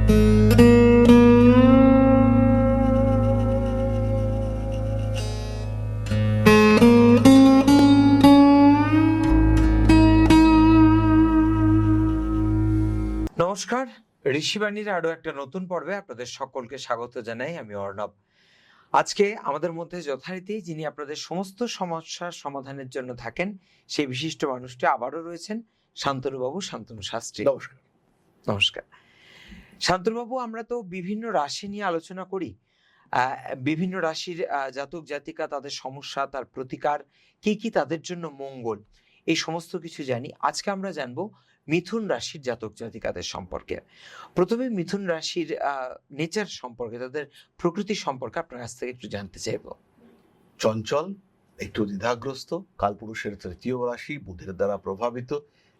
নমস্কার, ঋষিবাণীর আরো একটা নতুন পর্বে আপনাদের সকলকে স্বাগত জানাই। আমি অর্ণব। আজকে আমাদের মধ্যে যথারীতি যিনি আপনাদের সমস্ত সমস্যার সমাধানের জন্য থাকেন, সেই বিশিষ্ট মানুষটি আবারও রয়েছেন, শান্তনুবাবু, শান্তনু শাস্ত্রী। নমস্কার। নমস্কার শান্তনুবাবু। আমরা তো বিভিন্ন রাশি নিয়ে আলোচনা করি, বিভিন্ন রাশির জাতক জাতিকা, তাদের সমস্যা, তার প্রতিকার, কি কি তাদের জন্য মঙ্গল, এই সমস্ত কিছু জানি। আজকে আমরা জানবো মিথুন রাশির জাতক জাতিকাদের সম্পর্কে। প্রথমে মিথুন রাশির নেচার সম্পর্কে, তাদের প্রকৃতি সম্পর্কে আপনার কাছ থেকে একটু জানতে চাইবো। চঞ্চল, একটু দ্বিধাগ্রস্ত, কালপুরুষের তৃতীয় রাশি, বুধের দ্বারা প্রভাবিত,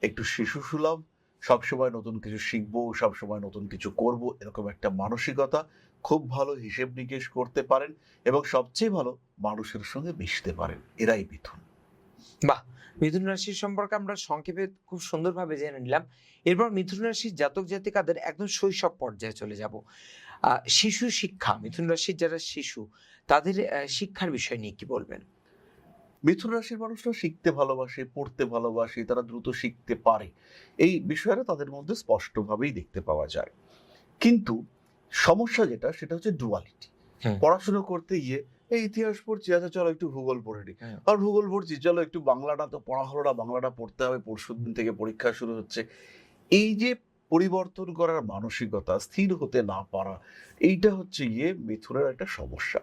একটু শিশু সুলভ, সবসময় নতুন কিছু শিখবো, সবসময় নতুন কিছু করব, এরকম একটা মানসিকতা। খুব ভালো হিসেব নিকেশ করতে পারেন এবং সবচেয়ে ভালো মানুষের সঙ্গে মিশতে পারেন। এরাই মিথুন। বাহ, মিথুন রাশির সম্পর্কে আমরা সংক্ষেপে খুব সুন্দরভাবে জেনে নিলাম। এরপর মিথুন রাশির জাতক জাতিকাদের একদম শৈশব পর্যায়ে চলে যাব। শিশু শিক্ষা, মিথুন রাশির যারা শিশু, তাদের শিক্ষার বিষয় নিয়ে কি বলবেন? মিথুন রাশির মানুষরা শিখতে ভালোবাসে, পড়তে ভালোবাসে, তারা দ্রুত শিখতে পারে, এই বিষয়টা তাদের মধ্যে স্পষ্টভাবেই দেখতে পাওয়া যায়। কিন্তু সমস্যা যেটা, সেটা হচ্ছে ডুয়ালিটি। পড়াশোনা করতে গিয়ে এই ইতিহাস পড়ছি, আচ্ছা চলো একটু ভূগোল পড়ে নি, আর ভূগোল পড়ছি, চলো একটু বাংলাটা তো পড়া হলো না, বাংলাটা পড়তে হবে, পরশুদিন থেকে পরীক্ষা শুরু হচ্ছে। এই যে পরিবর্তন করার মানসিকতা, স্থির হতে না পারা, এইটা হচ্ছে গিয়ে মিথুনের একটা সমস্যা।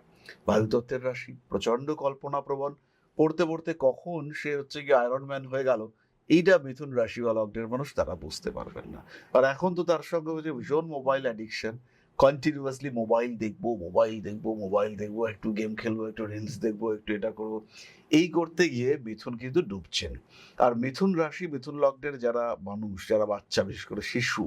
বায়ুতত্ত্বের রাশি, প্রচন্ড কল্পনা প্রবণ, পড়তে পড়তে কখন সে হচ্ছে গিয়ে আয়রন ম্যান হয়ে গেল, এইটা মিথুন রাশি বা লগ্নের মানুষ তারা বুঝতে পারবেন না। আর এখন তো তার সঙ্গে হচ্ছে ভীষণ মোবাইল অ্যাডিকশন, কন্টিনিউয়াসলি মোবাইল দেখবো, মোবাইল দেখবো, মোবাইল দেখবো, একটু গেম খেলবো, একটু রিলস দেখবো, একটু এটা করবো, এই করতে গিয়ে মিথুন কিন্তু ডুবছেন। আর মিথুন রাশি, মিথুন লগ্নের যারা মানুষ, যারা বাচ্চা, বিশেষ করে শিশু,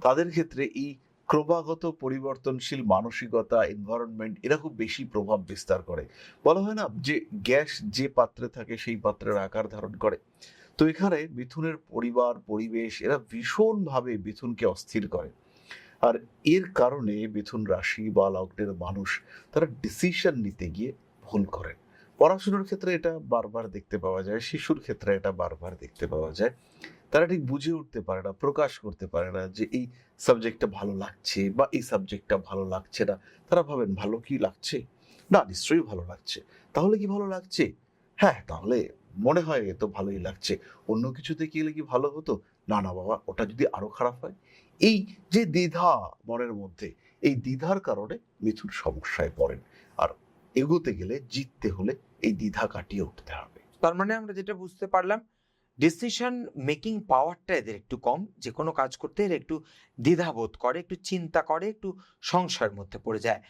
তাদের ক্ষেত্রে এই ক্রমাগত পরিবর্তনশীল মানসিকতা, এনভায়রনমেন্ট, এরা খুব বেশি প্রভাব বিস্তার করে। বলা হয় না যে গ্যাস যে পাত্রে থাকে সেই পাত্রের আকার ধারণ করে। তো এখানে মিথুনের পরিবার, পরিবেশ, এরা ভীষণভাবে মিথুনকে অস্থির করে। আর এর কারণে মিথুন রাশি বা লগ্নের মানুষ তারা ডিসিশন নিতে গিয়ে ভুল করেন। পড়াশোনার ক্ষেত্রে এটা বারবার দেখতে পাওয়া যায়, শিশুর ক্ষেত্রে এটা বারবার দেখতে পাওয়া যায়। তারা ঠিক বুঝে উঠতে পারে না, প্রকাশ করতে পারে না যে এই সাবজেক্টটা ভালো লাগছে বা এই সাবজেক্টটা ভালো লাগছে না। তারা ভাবেন ভালো কি লাগছে, না নিশ্চয়ই ভালো লাগছে, তাহলে কি ভালো লাগছে, হ্যাঁ তাহলে মনে হয় এ তো ভালোই লাগছে, অন্য কিছুতে গেলে কি ভালো হতো, না না বাবা ওটা যদি আরো খারাপ হয়। এই যে দ্বিধা মনের মধ্যে, এই দ্বিধার কারণে মিথুন সমস্যায় পড়েন। আর এগোতে গেলে, জিততে হলে এই দ্বিধা কাটিয়ে উঠতে হবে। তার মানে আমরা যেটা বুঝতে পারলাম, ডিসিশন মেকিং পাওয়ারটা এদের একটু কম, যে কোনো কাজ করতে এরা একটু দ্বিধাবোধ করে, একটু চিন্তা করে, একটু সংশয়ের মধ্যে পড়ে যায়।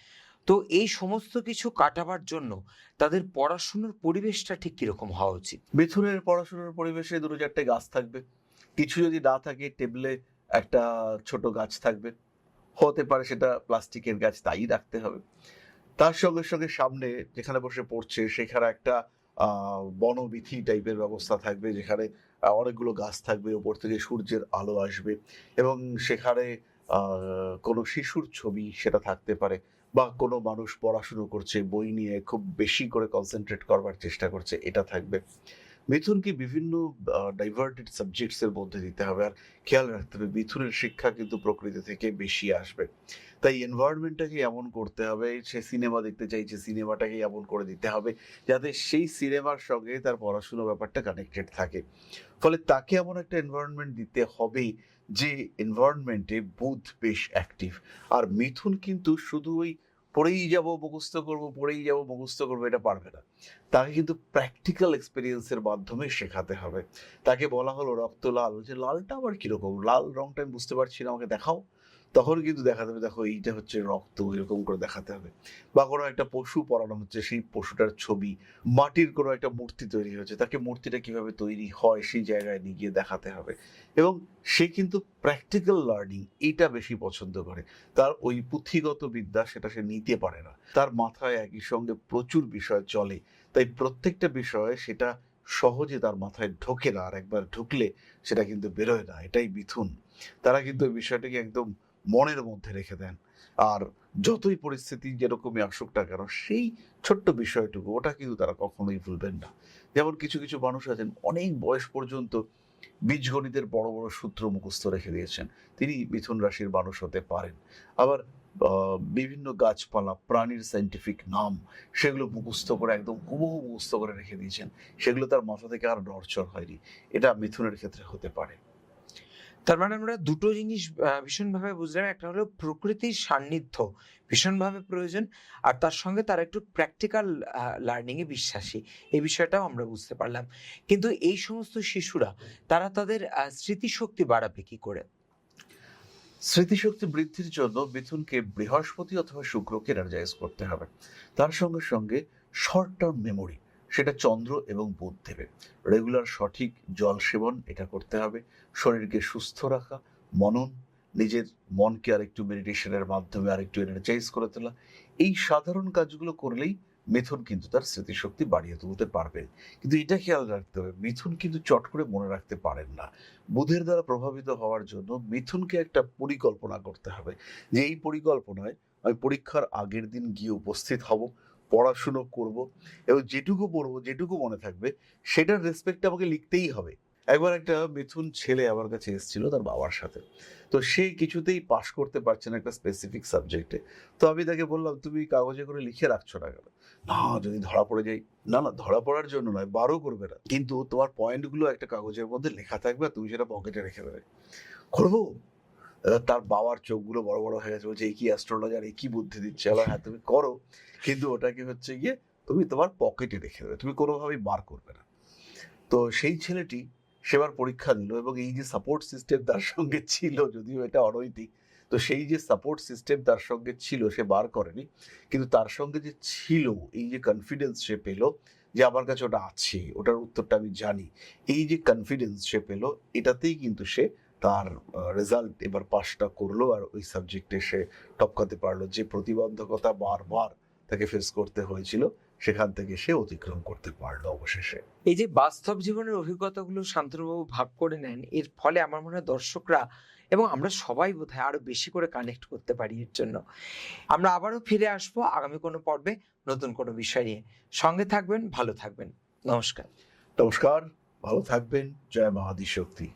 তো এই সমস্ত কিছু কাটাবার জন্য তাদের পড়াশোনার পরিবেশটা ঠিক কিরকম হওয়া উচিত? মিথুনের পড়াশোনার পরিবেশে দুটো চারটে গাছ থাকবে, কিছু যদি না থাকে টেবিলে একটা ছোট গাছ থাকবে, হতে পারে সেটা প্লাস্টিকের গাছ, তাই রাখতে হবে। তার সঙ্গে সঙ্গে সামনে যেখানে বসে পড়ছে সেখানে একটা বনবিথি টাইপের ব্যবস্থা থাকবে, যেখানে অনেকগুলো গাছ থাকবে, ওপর থেকে সূর্যের আলো আসবে এবং সেখানে কোনো শিশুর ছবি সেটা থাকতে পারে, বা কোনো মানুষ পড়াশুনো করছে, বই নিয়ে খুব বেশি করে কনসেন্ট্রেট করবার চেষ্টা করছে, এটা থাকবে। মিথুনকে বিভিন্ন ডাইভার্টেড সাবজেক্টস এর মধ্যে দিতে হবে। আর খেয়াল রাখতে হবে মিথুনের শিক্ষা কিন্তু প্রকৃতি থেকে বেশি আসবে, তাই এনভায়রনমেন্টটাকে এমন করতে হবে, সে সিনেমা দেখতে চাইছে সিনেমাটাকে এমন করে দিতে হবে যাতে সেই সিনেমার সঙ্গে তার পড়াশোনা ব্যাপারটা কানেক্টেড থাকে। ফলে তাকে এমন একটা এনভায়রনমেন্ট দিতে হবে যে এনভায়রনমেন্টে বুধ বেশ অ্যাক্টিভ। আর মিথুন কিন্তু শুধু ওই পড়েই যাব মুখস্থ করব, পড়েই যাব মুখস্থ করবো, এটা পারবে না। তাকে কিন্তু প্র্যাকটিক্যাল এক্সপিরিয়েন্সের মাধ্যমে শেখাতে হবে। তাকে বলা হলো রক্ত লাল, যে লালটা আবার কিরকম, লাল রংটা আমি বুঝতে পারছি না, আমাকে দেখাও। তখন কিন্তু দেখাতে হবে, দেখো এইটা হচ্ছে রক্ত, এরকম করে দেখাতে হবে। বা কোনো একটা পশু পড়ানো হচ্ছে, সেই পশুটার ছবি, মাটির কোনো একটা মূর্তি তৈরি হয়েছে, তাকে মূর্তিটা কিভাবে তৈরি হয় সেই জায়গায় নিয়ে গিয়ে দেখাতে হবে। এবং সে কিন্তু প্র্যাকটিক্যাল লার্নিং এইটা বেশি পছন্দ করে। তার ওই পুঁথিগত বিদ্যা সেটা সে নিতে পারে না, তার মাথায় একই সঙ্গে প্রচুর বিষয় চলে, তাই প্রত্যেকটা বিষয় সেটা সহজে তার মাথায় ঢোকে না, আর একবার ঢুকলে সেটা কিন্তু বেরোয় না। এটাই মিথুন। তারা কিন্তু ওই বিষয়টাকে একদম মনের মধ্যে রেখে দেন। আর যতই পরিস্থিতি যেরকমই আসুক না কেন, সেই ছোট্ট বিষয়টুকু ওটা কিন্তু তারা কখনোই ভুলবেন না। যেমন কিছু কিছু মানুষ আছেন অনেক বয়স পর্যন্ত বীজগণিতের বড় বড় সূত্র মুখস্থ রেখে দিয়েছেন, তিনি মিথুন রাশির মানুষ হতে পারেন। আবার বিভিন্ন গাছপালা, প্রাণীর সায়েন্টিফিক নাম, সেগুলো মুখস্থ করে একদম হুবহু মুখস্থ করে রেখে দিয়েছেন, সেগুলো তার মাথা থেকে আর নড়চড় হয়নি। এটা মিথুনের ক্ষেত্রে হতে পারে। তার মানে আমরা দুটো জিনিস ভীষণভাবে বুঝলাম। একটা হলো প্রকৃতির সান্নিধ্য ভীষণভাবে প্রয়োজন, আর তার সঙ্গে তারা একটু প্র্যাকটিক্যাল লার্নিং এ বিশ্বাসী। এই বিষয়টাও আমরা বুঝতে পারলাম। কিন্তু এই সমস্ত শিশুরা তারা তাদের স্মৃতিশক্তি বাড়াবে কি করে? স্মৃতিশক্তি বৃদ্ধির জন্য মিথুনকে বৃহস্পতি অথবা শুক্রকে এনার্জাইজ করতে হবে। তার সঙ্গে সঙ্গে শর্ট টার্ম মেমোরি, সেটা চন্দ্র এবং বুধ দেবে। রেগুলার সঠিক জল সেবন এটা করতে হবে। শরীরকে সুস্থ রাখা, মনন, নিজের মনকে আরেকটু মেডিটেশনের মাধ্যমে আরেকটু এনার্জাইজ করে তোলা, এই সাধারণ কাজগুলো করলেই মিথুন কিন্তু তার স্মৃতিশক্তি বাড়িয়ে তুলতে পারবে। কিন্তু এটা খেয়াল রাখতে হবে, মিথুন কিন্তু চট করে মনে রাখতে পারেন না। বুধের দ্বারা প্রভাবিত হওয়ার জন্য মিথুনকে একটা পরিকল্পনা করতে হবে, যে এই পরিকল্পনায় আমি পরীক্ষার আগের দিন গিয়ে উপস্থিত হব, পড়াশুনো করব, এবং যেটুকু পড়বো, যেটুকু মনে থাকবে, সেটার রেসপেক্ট আমাকে লিখতেই হবে। একবার একটা মিথুন ছেলে আমার কাছে এসেছিল তার বাবার সাথে। তো সে কিছুতেই পাশ করতে পারছে না একটা স্পেসিফিক সাবজেক্টে। তো আমি তাকে বললাম, তুমি কাগজে করে লিখে রাখছো না কেন? না, যদি ধরা পড়ে যাই। না না, ধরা পড়ার জন্য নয়, বারও করবে না, কিন্তু তোমার পয়েন্টগুলো একটা কাগজের মধ্যে লেখা থাকবে আর তুমি সেটা পকেটে রেখে দেবে। করবো? তার বাবার চোখগুলো বড় বড় হয়ে গেছে, বলছে এই কি অ্যাস্ট্রোলজার, এই কি বুদ্ধি দিচ্ছে। হ্যাঁ তুমি করো, কিন্তু ওটাকে হচ্ছে গিয়ে তুমি তোমার পকেটে রেখে দেবে, তুমি কোনোভাবেই বার করবে না। তো সেই ছেলেটি সেবার পরীক্ষা দিল, এবং এই যে সাপোর্ট সিস্টেম তার সঙ্গে ছিল, যদিও এটা অনৈতিক, তো সেই যে সাপোর্ট সিস্টেম তার সঙ্গে ছিল, সে বার করেনি, কিন্তু তার সঙ্গে যে ছিল এই যে কনফিডেন্স সে পেল, যে আমার কাছে ওটা আছে, ওটার উত্তরটা আমি জানি, এই যে কনফিডেন্স সে পেল, এটাতেই কিন্তু সে তার রেজাল্ট এবার পাসটা করলো, আর ওই সাবজেক্টে সে টপকাতে পারলো। যে প্রতিবন্ধকতা বারবার তাকে ফেস করতে হয়েছিল, সেখান থেকে সে অতিক্রম করতে পারলো অবশেষে। এই যে বাস্তব জীবনের অভিজ্ঞতাগুলো শান্তনুবাবু ভাগ করে নেন, এর ফলে আমার মনে হয় দর্শকরা এবং আমরা সবাই বোধহয় আরো বেশি করে কানেক্ট করতে পারি এর জন্য। আমরা আবারও ফিরে আসবো আগামী কোনো পর্বে নতুন কোনো বিষয় নিয়ে। সঙ্গে থাকবেন, ভালো থাকবেন। নমস্কার। নমস্কার, ভালো থাকবেন। জয় মা আদিশক্তি।